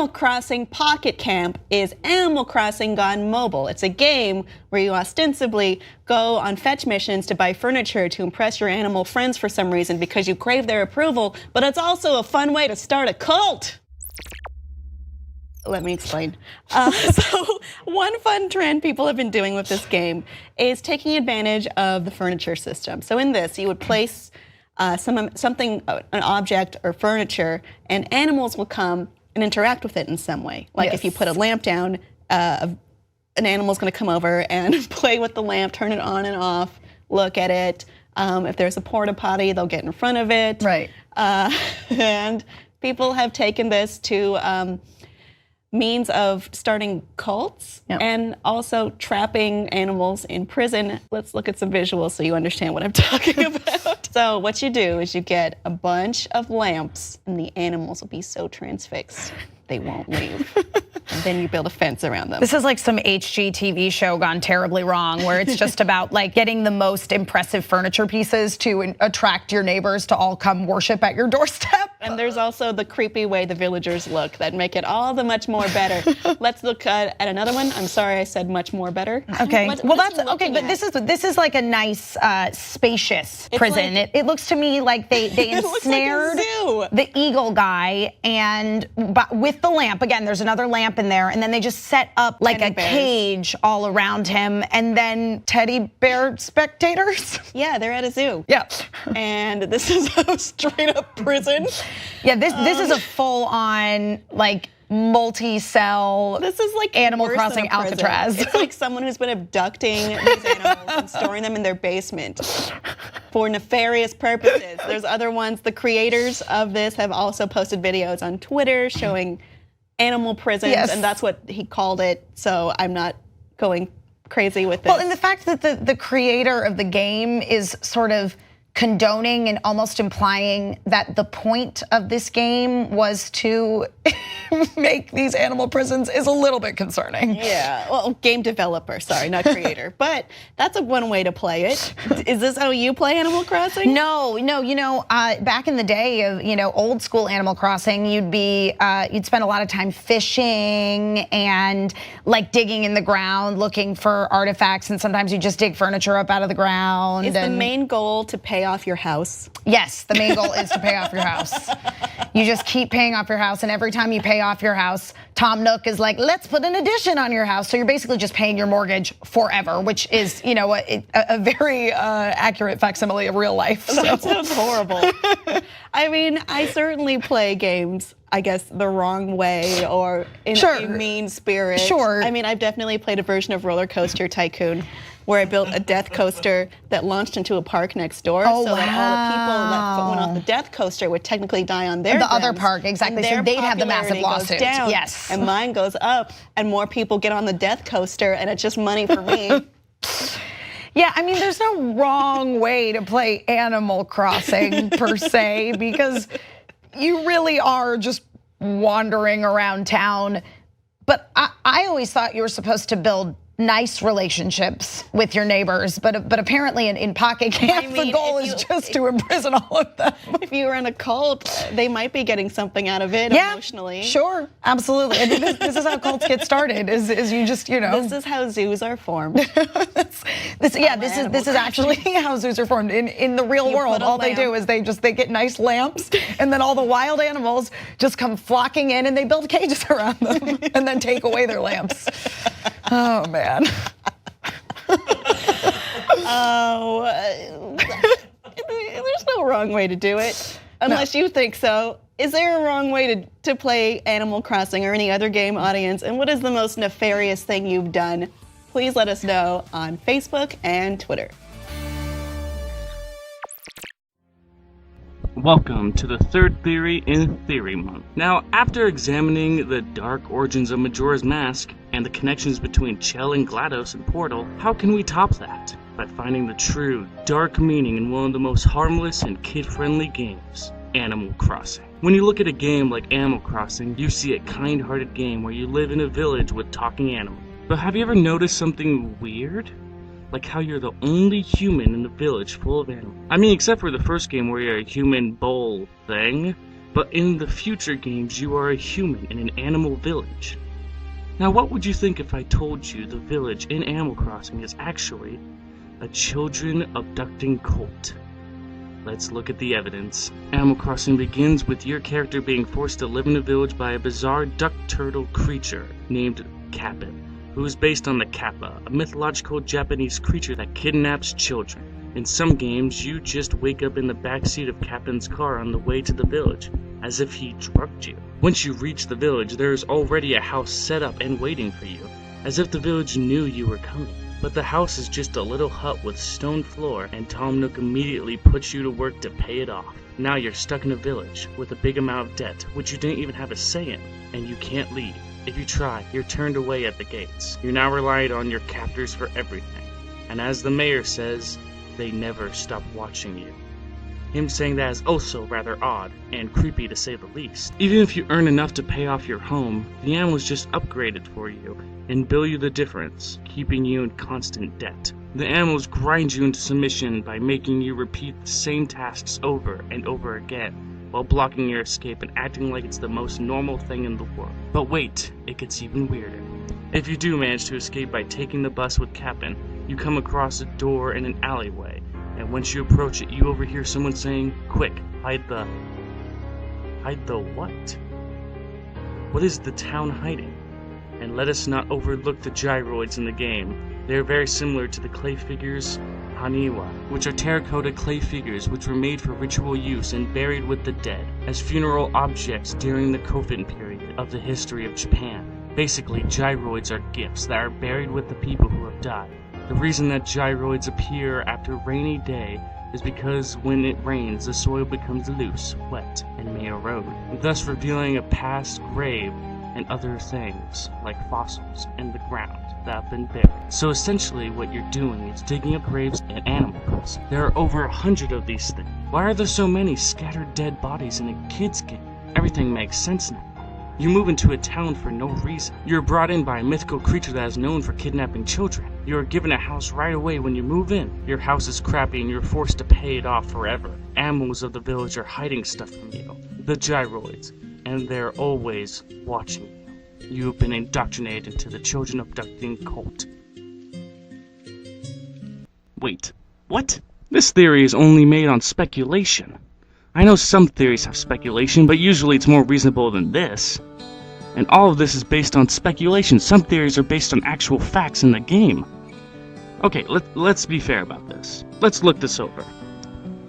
Animal Crossing Pocket Camp is Animal Crossing gone mobile. It's a game where you ostensibly go on fetch missions to buy furniture to impress your animal friends for some reason because you crave their approval, but it's also a fun way to start a cult. Let me explain. So one fun trend people have been doing with this game is taking advantage of the furniture system. So in this, you would place something, an object or furniture, and animals will come and interact with it in some way. Like if you put a lamp down, an animal's going to come over and play with the lamp, turn it on and off, look at it. If there's a porta potty, they'll get in front of it. Right. And people have taken this to means of starting cults and also trapping animals in prison. Let's look at some visuals so you understand what I'm talking about. So what you do is you get a bunch of lamps and the animals will be so transfixed they won't leave. And then you build a fence around them. This is like some HGTV show gone terribly wrong, where it's just about like getting the most impressive furniture pieces to attract your neighbors to all come worship at your doorstep. And there's also the creepy way the villagers look that make it all the much more better. Let's look at another one. I'm sorry I said much more better. Okay, well that's okay, but this is like a nice, spacious prison. Like, it looks to me like they ensnared the eagle guy, and with the lamp, again, there's another lamp in there, and then they just set up like a cage all around him, and then teddy bear spectators. Yeah, they're at a zoo. Yeah. And this is a straight up prison. Yeah, this is a full-on like multi-cell. This is like Animal Crossing Alcatraz. It's like someone who's been abducting these animals and storing them in their basement for nefarious purposes. There's other ones. The creators of this have also posted videos on Twitter showing animal prisons, and that's what he called it. So I'm not going crazy with this. Well, and the fact that the creator of the game is sort of condoning and almost implying that the point of this game was to make these animal prisons is a little bit concerning. Yeah, well, game developer, sorry, not creator. But that's one way to play it. Is this how you play Animal Crossing? No, you know, back in the day of, you know, old school Animal Crossing, you'd spend a lot of time fishing and like digging in the ground, looking for artifacts, and sometimes you just dig furniture up out of the ground. Is the main goal to pay off your house? Yes, the main goal is to pay off your house. You just keep paying off your house, and every time you pay off your house, Tom Nook is like, let's put an addition on your house. So you're basically just paying your mortgage forever, which is, you know, a very accurate facsimile of real life. So. That sounds horrible. I mean, I certainly play games, I guess, the wrong way or in a mean spirit. Sure. I mean, I've definitely played a version of Roller Coaster Tycoon where I built a death coaster that launched into a park next door, so that all the people that went off the death coaster would technically die on their the other park, exactly. So they'd have the massive lawsuit. Down, yes. And mine goes up, and more people get on the death coaster, and it's just money for me. Yeah, I mean, there's no wrong way to play Animal Crossing per se, because you really are just wandering around town. But I always thought you were supposed to build nice relationships with your neighbors, but apparently in Pocket Camp, the goal is just to imprison all of them. If you were in a cult, they might be getting something out of it emotionally. Sure, absolutely. And this is how cults get started. Is you just, you know. This is how zoos are formed. This is actually how zoos are formed in the real world. All they do is they get nice lamps, and then all the wild animals just come flocking in, and they build cages around them, and then take away their lamps. Oh man. There's no wrong way to do it, unless you think so. Is there a wrong way to play Animal Crossing or any other game, audience? And what is the most nefarious thing you've done? Please let us know on Facebook and Twitter. Welcome to the third theory in Theory Month. Now, after examining the dark origins of Majora's Mask and the connections between Chell and GLaDOS and Portal, how can we top that? By finding the true, dark meaning in one of the most harmless and kid-friendly games, Animal Crossing. When you look at a game like Animal Crossing, you see a kind-hearted game where you live in a village with talking animals. But have you ever noticed something weird? Like how you're the only human in the village full of animals. I mean, except for the first game where you're a human bull thing. But in the future games, you are a human in an animal village. Now, what would you think if I told you the village in Animal Crossing is actually a children abducting cult? Let's look at the evidence. Animal Crossing begins with your character being forced to live in a village by a bizarre duck turtle creature named Cap'n, who is based on the Kappa, a mythological Japanese creature that kidnaps children. In some games, you just wake up in the backseat of Cap'n's car on the way to the village, as if he drugged you. Once you reach the village, there is already a house set up and waiting for you, as if the village knew you were coming. But the house is just a little hut with stone floor, and Tom Nook immediately puts you to work to pay it off. Now you're stuck in a village with a big amount of debt, which you didn't even have a say in, and you can't leave. If you try, you're turned away at the gates. You're now relied on your captors for everything, and as the mayor says, they never stop watching you. Him saying that is also rather odd, and creepy to say the least. Even if you earn enough to pay off your home, the animals just upgraded for you, and bill you the difference, keeping you in constant debt. The animals grind you into submission by making you repeat the same tasks over and over again, while blocking your escape and acting like it's the most normal thing in the world. But wait, it gets even weirder. If you do manage to escape by taking the bus with Cap'n, you come across a door in an alleyway, and once you approach it, you overhear someone saying, "Quick, hide the..." Hide the what? What is the town hiding? And let us not overlook the gyroids in the game. They are very similar to the clay figures Haniwa, which are terracotta clay figures which were made for ritual use and buried with the dead, as funeral objects during the Kofun period of the history of Japan. Basically, gyroids are gifts that are buried with the people who have died. The reason that gyroids appear after a rainy day is because when it rains, the soil becomes loose, wet, and may erode, thus revealing a past grave and other things, like fossils, in the ground that have been buried. So essentially what you're doing is digging up graves in Animal Crossing. There are over 100 of these things. Why are there so many scattered dead bodies in a kid's game? Everything makes sense now. You move into a town for no reason. You're brought in by a mythical creature that is known for kidnapping children. You are given a house right away when you move in. Your house is crappy and you're forced to pay it off forever. Animals of the village are hiding stuff from you, the gyroids, and they're always watching you. You've been indoctrinated into the children abducting cult. Wait, what? This theory is only made on speculation. I know some theories have speculation, but usually it's more reasonable than this. And all of this is based on speculation. Some theories are based on actual facts in the game. Okay, let's be fair about this. Let's look this over.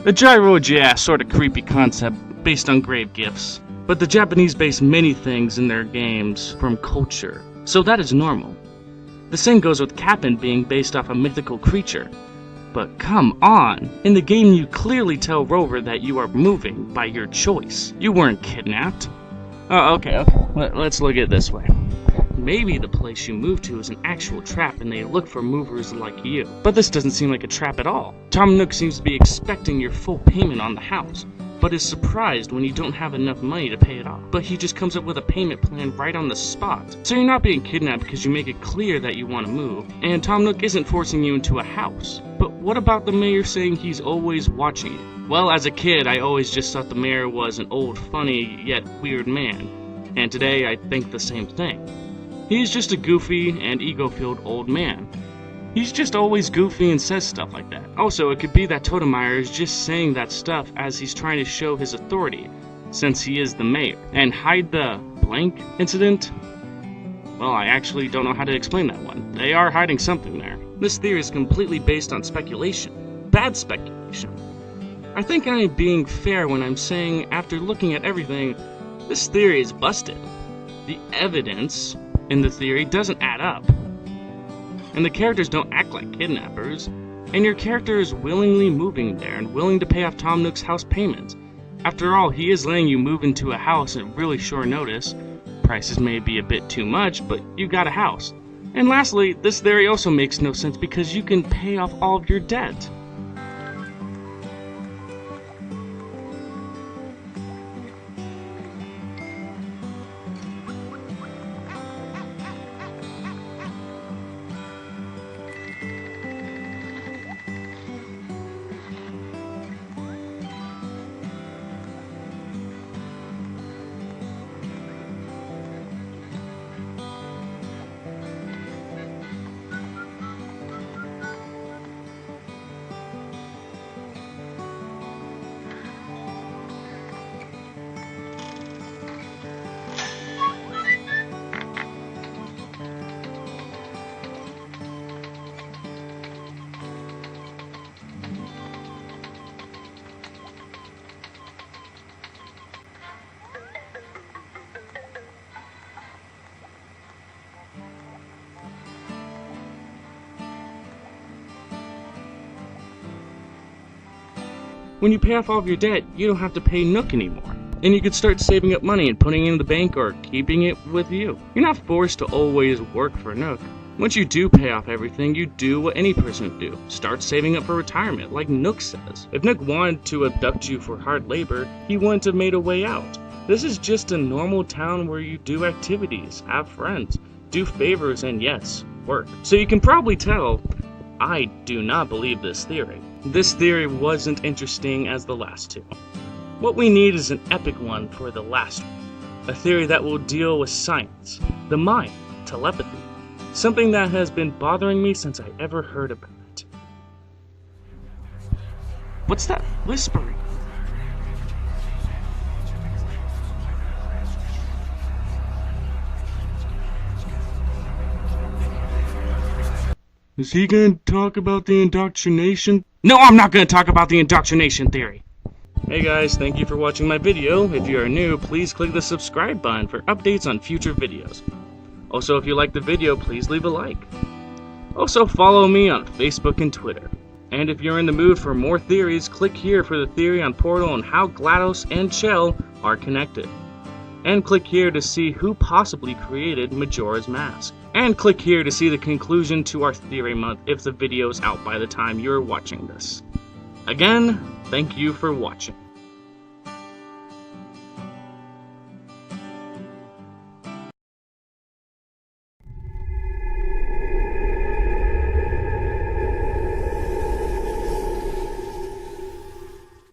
The gyroid, yeah, sort of creepy concept based on grave gifts. But the Japanese base many things in their games from culture, so that is normal. The same goes with Cap'n being based off a mythical creature. But come on! In the game you clearly tell Rover that you are moving by your choice. You weren't kidnapped. Oh, okay. Let's look at it this way. Maybe the place you moved to is an actual trap and they look for movers like you. But this doesn't seem like a trap at all. Tom Nook seems to be expecting your full payment on the house, but is surprised when you don't have enough money to pay it off. But he just comes up with a payment plan right on the spot. So you're not being kidnapped because you make it clear that you want to move, and Tom Nook isn't forcing you into a house. But what about the mayor saying he's always watching you? Well, as a kid, I always just thought the mayor was an old, funny, yet weird man. And today, I think the same thing. He's just a goofy and ego-filled old man. He's just always goofy and says stuff like that. Also, it could be that Totemeyer is just saying that stuff as he's trying to show his authority, since he is the mayor. And hide the blank incident? Well, I actually don't know how to explain that one. They are hiding something there. This theory is completely based on speculation. Bad speculation. I think I am being fair when I'm saying, after looking at everything, this theory is busted. The evidence in the theory doesn't add up. And the characters don't act like kidnappers, and your character is willingly moving there and willing to pay off Tom Nook's house payment. After all, he is letting you move into a house at really short notice. Prices may be a bit too much, but you got a house. And lastly, this theory also makes no sense because you can pay off all of your debt. When you pay off all of your debt, you don't have to pay Nook anymore. And you could start saving up money and putting it in the bank or keeping it with you. You're not forced to always work for Nook. Once you do pay off everything, you do what any person would do. Start saving up for retirement, like Nook says. If Nook wanted to abduct you for hard labor, he wouldn't have made a way out. This is just a normal town where you do activities, have friends, do favors, and yes, work. So you can probably tell, I do not believe this theory. This theory wasn't interesting as the last two. What we need is an epic one for the last one. A theory that will deal with science, the mind, telepathy. Something that has been bothering me since I ever heard about it. What's that whispering? Is he gonna talk about the indoctrination? No, I'm not gonna talk about the indoctrination theory! Hey guys, thank you for watching my video. If you are new, please click the subscribe button for updates on future videos. Also, if you liked the video, please leave a like. Also, follow me on Facebook and Twitter. And if you're in the mood for more theories, click here for the theory on Portal and how GLaDOS and Chell are connected. And click here to see who possibly created Majora's Mask. And click here to see the conclusion to our theory month if the video is out by the time you're watching this. Again, thank you for watching.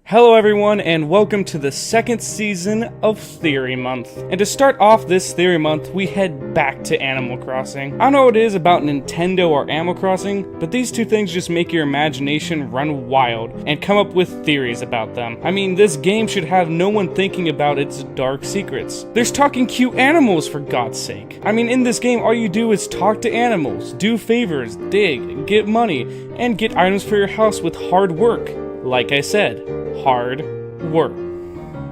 Hello everyone, and welcome to the second season of Theory Month. And to start off this Theory Month, we head back to Animal Crossing. I don't know what it is about Nintendo or Animal Crossing, but these two things just make your imagination run wild and come up with theories about them. I mean, this game should have no one thinking about its dark secrets. There's talking cute animals, for God's sake. I mean, in this game, all you do is talk to animals, do favors, dig, get money, and get items for your house with hard work. Like I said, hard work.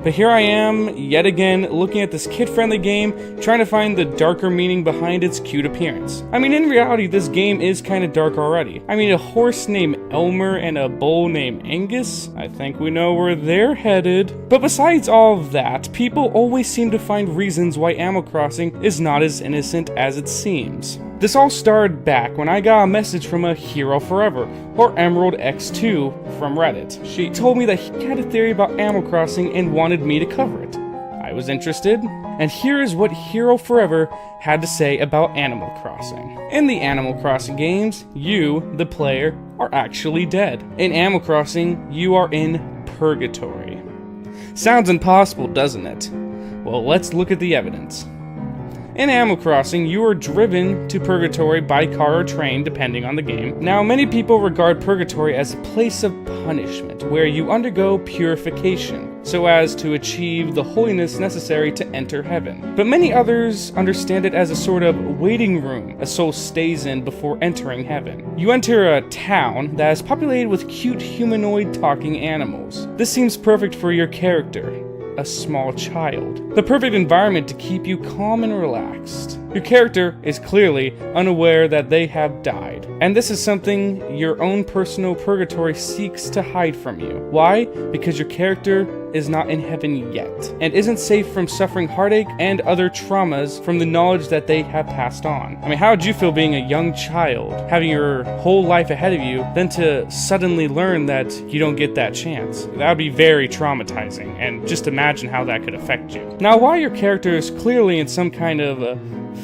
But here I am, yet again, looking at this kid-friendly game, trying to find the darker meaning behind its cute appearance. I mean, in reality, this game is kinda dark already. I mean, a horse named Elmer and a bull named Angus? I think we know where they're headed. But besides all of that, people always seem to find reasons why Animal Crossing is not as innocent as it seems. This all started back when I got a message from a Hero Forever, or Emerald X2, from Reddit. She told me that he had a theory about Animal Crossing and wanted me to cover it. I was interested, and here is what Hero Forever had to say about Animal Crossing. In the Animal Crossing games, you, the player, are actually dead. In Animal Crossing, you are in purgatory. Sounds impossible, doesn't it? Well, let's look at the evidence. In Animal Crossing, you are driven to Purgatory by car or train, depending on the game. Now, many people regard Purgatory as a place of punishment, where you undergo purification, so as to achieve the holiness necessary to enter heaven. But many others understand it as a sort of waiting room a soul stays in before entering heaven. You enter a town that is populated with cute humanoid talking animals. This seems perfect for your character, a small child. The perfect environment to keep you calm and relaxed. Your character is clearly unaware that they have died, and this is something your own personal purgatory seeks to hide from you. Why? Because your character is not in heaven yet, and isn't safe from suffering heartache and other traumas from the knowledge that they have passed on. I mean, how would you feel being a young child, having your whole life ahead of you, then to suddenly learn that you don't get that chance? That would be very traumatizing, and just imagine how that could affect you. Now, while your character is clearly in some kind of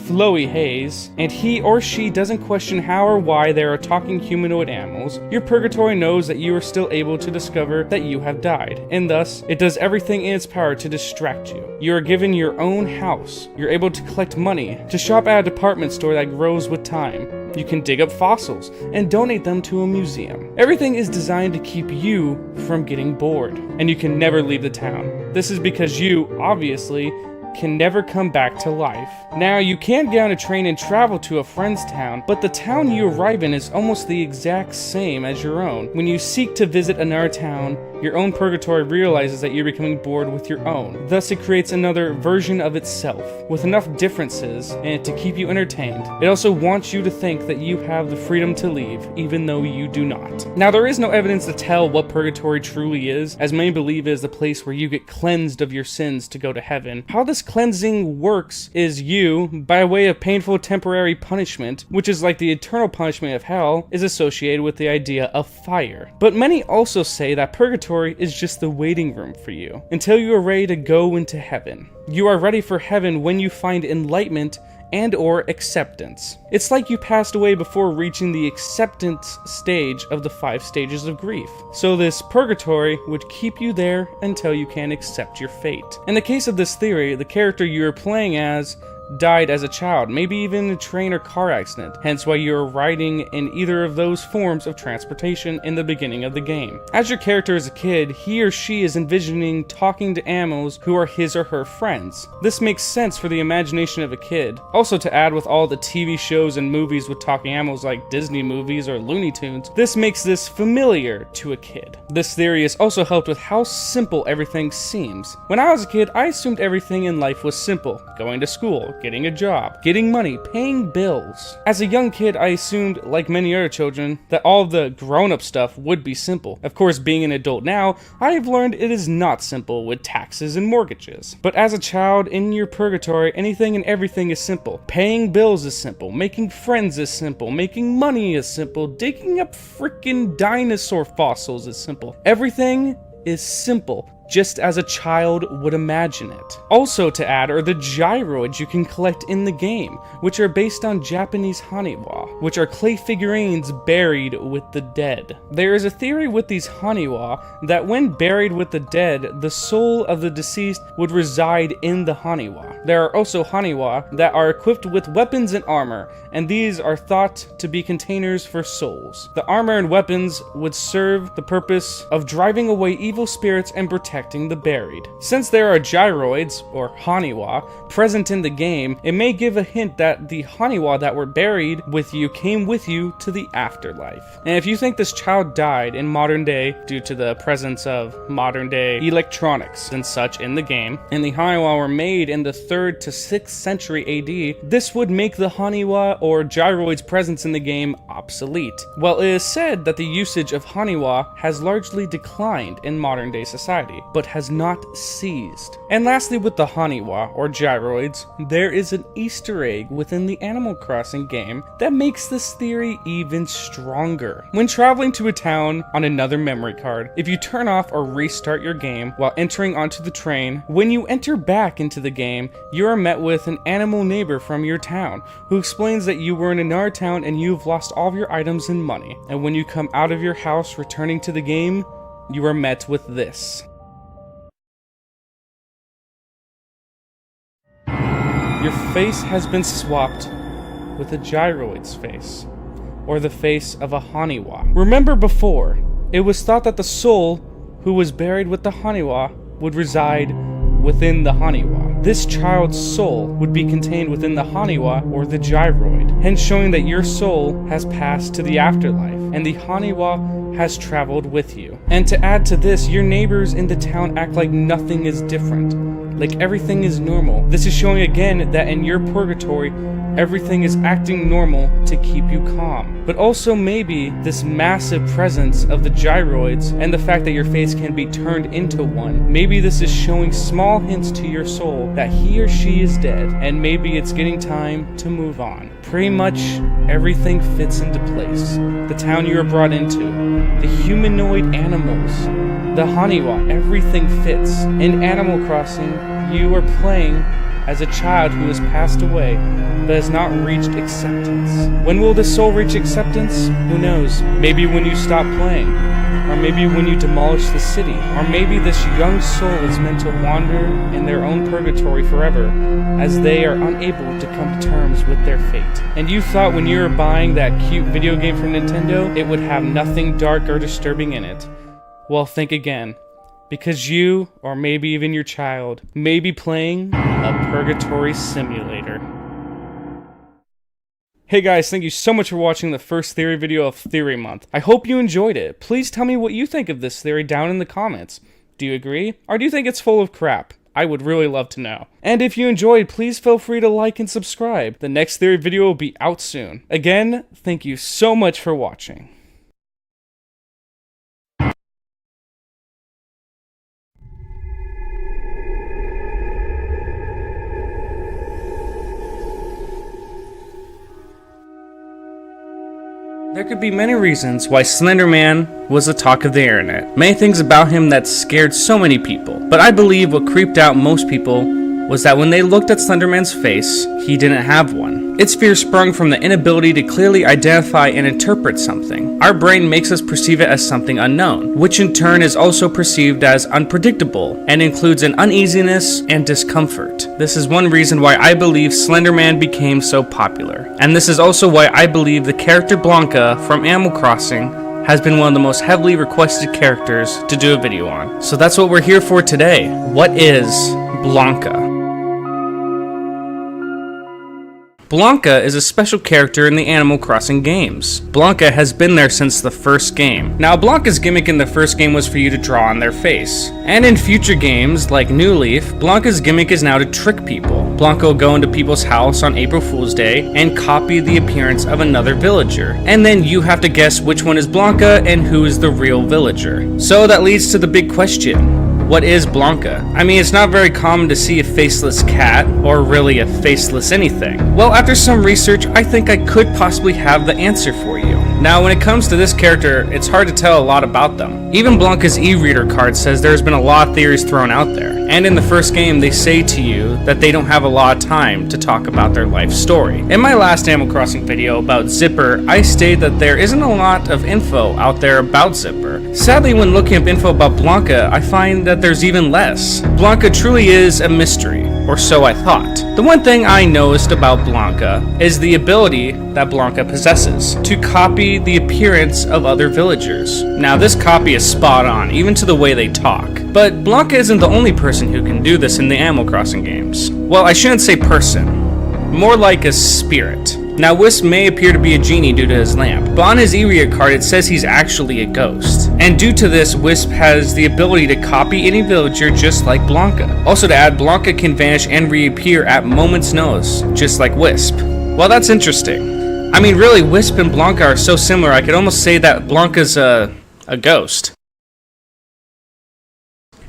flowy haze, and he or she doesn't question how or why there are talking humanoid animals, your purgatory knows that you are still able to discover that you have died, and thus, it does everything in its power to distract you. You are given your own house, you're able to collect money, to shop at a department store that grows with time. You can dig up fossils and donate them to a museum. Everything is designed to keep you from getting bored, and you can never leave the town. This is because you, obviously, can never come back to life. Now, you can get on a train and travel to a friend's town, but the town you arrive in is almost the exact same as your own. When you seek to visit another town, your own purgatory realizes that you're becoming bored with your own. Thus, it creates another version of itself, with enough differences in it to keep you entertained. It also wants you to think that you have the freedom to leave, even though you do not. Now, there is no evidence to tell what purgatory truly is, as many believe it is the place where you get cleansed of your sins to go to heaven. How this cleansing works is you, by way of painful temporary punishment, which is like the eternal punishment of hell, is associated with the idea of fire. But many also say that purgatory is just the waiting room for you, until you are ready to go into heaven. You are ready for heaven when you find enlightenment and or acceptance. It's like you passed away before reaching the acceptance stage of the 5 stages of grief. So this purgatory would keep you there until you can accept your fate. In the case of this theory, the character you are playing as died as a child, maybe even in a train or car accident, hence why you are riding in either of those forms of transportation in the beginning of the game. As your character is a kid, he or she is envisioning talking to animals who are his or her friends. This makes sense for the imagination of a kid. Also, to add with all the TV shows and movies with talking animals like Disney movies or Looney Tunes, this makes this familiar to a kid. This theory is also helped with how simple everything seems. When I was a kid, I assumed everything in life was simple. Going to school, getting a job, getting money, paying bills. As a young kid, I assumed, like many other children, that all of the grown-up stuff would be simple. Of course, being an adult now, I have learned it is not simple with taxes and mortgages. But as a child, in your purgatory, anything and everything is simple. Paying bills is simple, making friends is simple, making money is simple, digging up freaking dinosaur fossils is simple. Everything is simple, just as a child would imagine it. Also to add are the gyroids you can collect in the game, which are based on Japanese haniwa, which are clay figurines buried with the dead. There is a theory with these haniwa that when buried with the dead, the soul of the deceased would reside in the haniwa. There are also haniwa that are equipped with weapons and armor, and these are thought to be containers for souls. The armor and weapons would serve the purpose of driving away evil spirits and protecting the buried. Since there are gyroids, or haniwa, present in the game, it may give a hint that the haniwa that were buried with you came with you to the afterlife. And if you think this child died in modern day due to the presence of modern day electronics and such in the game, and the haniwa were made in the 3rd to 6th century AD, this would make the haniwa or gyroids presence in the game obsolete. Well, it is said that the usage of haniwa has largely declined in modern day society, but has not ceased. And lastly, with the haniwa, or gyroids, there is an Easter egg within the Animal Crossing game that makes this theory even stronger. When traveling to a town on another memory card, if you turn off or restart your game while entering onto the train, when you enter back into the game, you are met with an animal neighbor from your town, who explains that you were in another town and you've lost all of your items and money. And when you come out of your house returning to the game, you are met with this. Your face has been swapped with a gyroid's face, or the face of a haniwa. Remember before, it was thought that the soul who was buried with the haniwa would reside within the haniwa. This child's soul would be contained within the haniwa or the gyroid, hence showing that your soul has passed to the afterlife, and the haniwa has traveled with you. And to add to this, your neighbors in the town act like nothing is different, like everything is normal. This is showing again that in your purgatory, everything is acting normal to keep you calm. But also maybe this massive presence of the gyroids and the fact that your face can be turned into one, maybe this is showing small hints to your soul that he or she is dead, and maybe it's getting time to move on. Pretty much everything fits into place. The town you are brought into, the humanoid animals, the haniwa, everything fits. In Animal Crossing, you are playing as a child who has passed away but has not reached acceptance. When will the soul reach acceptance? Who knows? Maybe when you stop playing, or maybe when you demolish the city, or maybe this young soul is meant to wander in their own purgatory forever as they are unable to come to terms with their fate. And you thought when you were buying that cute video game from Nintendo, it would have nothing dark or disturbing in it. Well, think again, Because you, or maybe even your child, may be playing a purgatory simulator. Hey guys, thank you so much for watching the first theory video of Theory Month. I hope you enjoyed it. Please tell me what you think of this theory down in the comments. Do you agree? Or do you think it's full of crap? I would really love to know. And if you enjoyed, please feel free to like and subscribe. The next theory video will be out soon. Again, thank you so much for watching. There could be many reasons why Slender Man was the talk of the internet. Many things about him that scared so many people. But I believe what creeped out most people was that when they looked at Slender Man's face, he didn't have one. Its fear sprung from the inability to clearly identify and interpret something. Our brain makes us perceive it as something unknown, which in turn is also perceived as unpredictable and includes an uneasiness and discomfort. This is one reason why I believe Slender Man became so popular. And this is also why I believe the character Blanca from Animal Crossing has been one of the most heavily requested characters to do a video on. So that's what we're here for today. What is Blanca? Blanca is a special character in the Animal Crossing games. Blanca has been there since the first game. Now, Blanca's gimmick in the first game was for you to draw on their face. And in future games, like New Leaf, Blanca's gimmick is now to trick people. Blanca will go into people's house on April Fool's Day and copy the appearance of another villager. And then you have to guess which one is Blanca and who is the real villager. So that leads to the big question. What is Blanca? I mean, it's not very common to see a faceless cat, or really a faceless anything. Well, after some research, I think I could possibly have the answer for you. Now, when it comes to this character, it's hard to tell a lot about them. Even Blanca's e-reader card says there's been a lot of theories thrown out there. And in the first game, they say to you that they don't have a lot of time to talk about their life story. In my last Animal Crossing video about Zipper, I stated that there isn't a lot of info out there about Zipper. Sadly, when looking up info about Blanca, I find that there's even less. Blanca truly is a mystery, or so I thought. The one thing I noticed about Blanca is the ability that Blanca possesses to copy the appearance of other villagers. Now, this copy is spot on, even to the way they talk. But Blanca isn't the only person who can do this in the Animal Crossing games. Well, I shouldn't say person, more like a spirit. Now, Wisp may appear to be a genie due to his lamp, but on his e-reader card it says he's actually a ghost. And due to this, Wisp has the ability to copy any villager just like Blanca. Also to add, Blanca can vanish and reappear at moment's notice, just like Wisp. Well, that's interesting. I mean, really, Wisp and Blanca are so similar, I could almost say that Blanca's a ghost.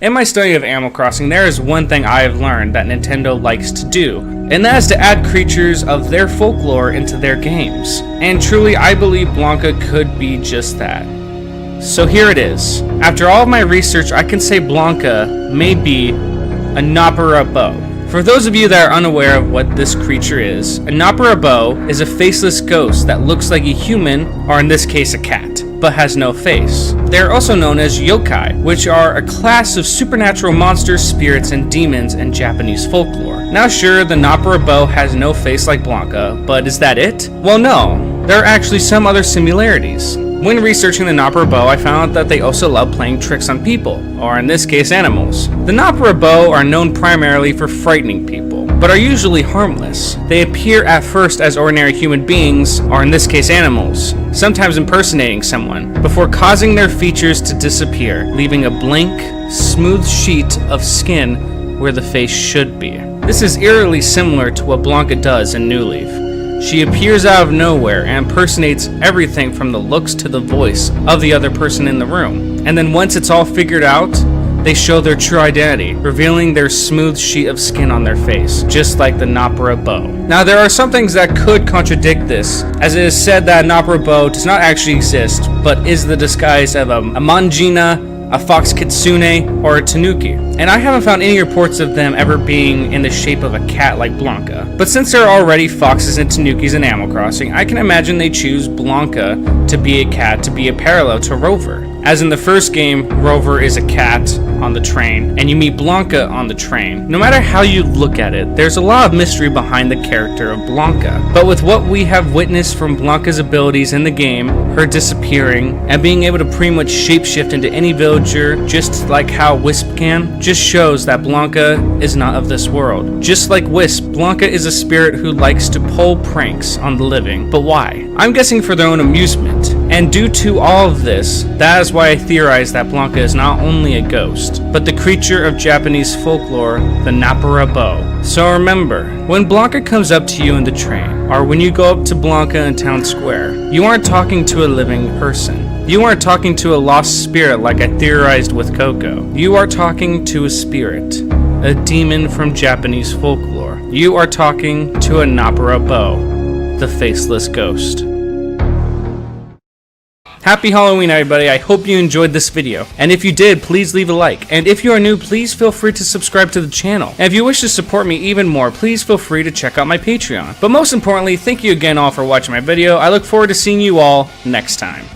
In my study of Animal Crossing, there is one thing I have learned that Nintendo likes to do, and that is to add creatures of their folklore into their games. And truly, I believe Blanca could be just that. So here it is. After all of my research, I can say Blanca may be a Naparabo. For those of you that are unaware of what this creature is, a Naparabo is a faceless ghost that looks like a human, or in this case a cat, but has no face. They are also known as yokai, which are a class of supernatural monsters, spirits, and demons in Japanese folklore. Now sure, the Naparabo has no face like Blanca, but is that it? Well, no. There are actually some other similarities. When researching the Naparabo, I found out that they also love playing tricks on people, or in this case animals. The Naparabo are known primarily for frightening people, but are usually harmless. They appear at first as ordinary human beings, or in this case animals, sometimes impersonating someone, before causing their features to disappear, leaving a blank, smooth sheet of skin where the face should be. This is eerily similar to what Blanca does in New Leaf. She appears out of nowhere and impersonates everything from the looks to the voice of the other person in the room. And then once it's all figured out, they show their true identity, revealing their smooth sheet of skin on their face, just like the Naparabo. Now there are some things that could contradict this, as it is said that Naparabo does not actually exist, but is the disguise of a mangina, a fox kitsune, or a tanuki. And I haven't found any reports of them ever being in the shape of a cat like Blanca. But since there are already foxes and tanukis in Animal Crossing, I can imagine they choose Blanca to to be a cat to be a parallel to Rover. As in the first game, Rover is a cat on the train, and you meet Blanca on the train. No matter how you look at it, there's a lot of mystery behind the character of Blanca. But with what we have witnessed from Blanca's abilities in the game, her disappearing, and being able to pretty much shapeshift into any villager, just like how Wisp can, just shows that Blanca is not of this world. Just like Wisp, Blanca is a spirit who likes to pull pranks on the living. But why? I'm guessing for their own amusement. And due to all of this, that is why I theorize that Blanca is not only a ghost, but the creature of Japanese folklore, the Napara bow. So remember, when Blanca comes up to you in the train, or when you go up to Blanca in town square, you aren't talking to a living person. You aren't talking to a lost spirit like I theorized with Coco. You are talking to a spirit, a demon from Japanese folklore. You are talking to a Napara bow, the faceless ghost. Happy Halloween, everybody. I hope you enjoyed this video. And if you did, please leave a like. And if you are new, please feel free to subscribe to the channel. And if you wish to support me even more, please feel free to check out my Patreon. But most importantly, thank you again all for watching my video. I look forward to seeing you all next time.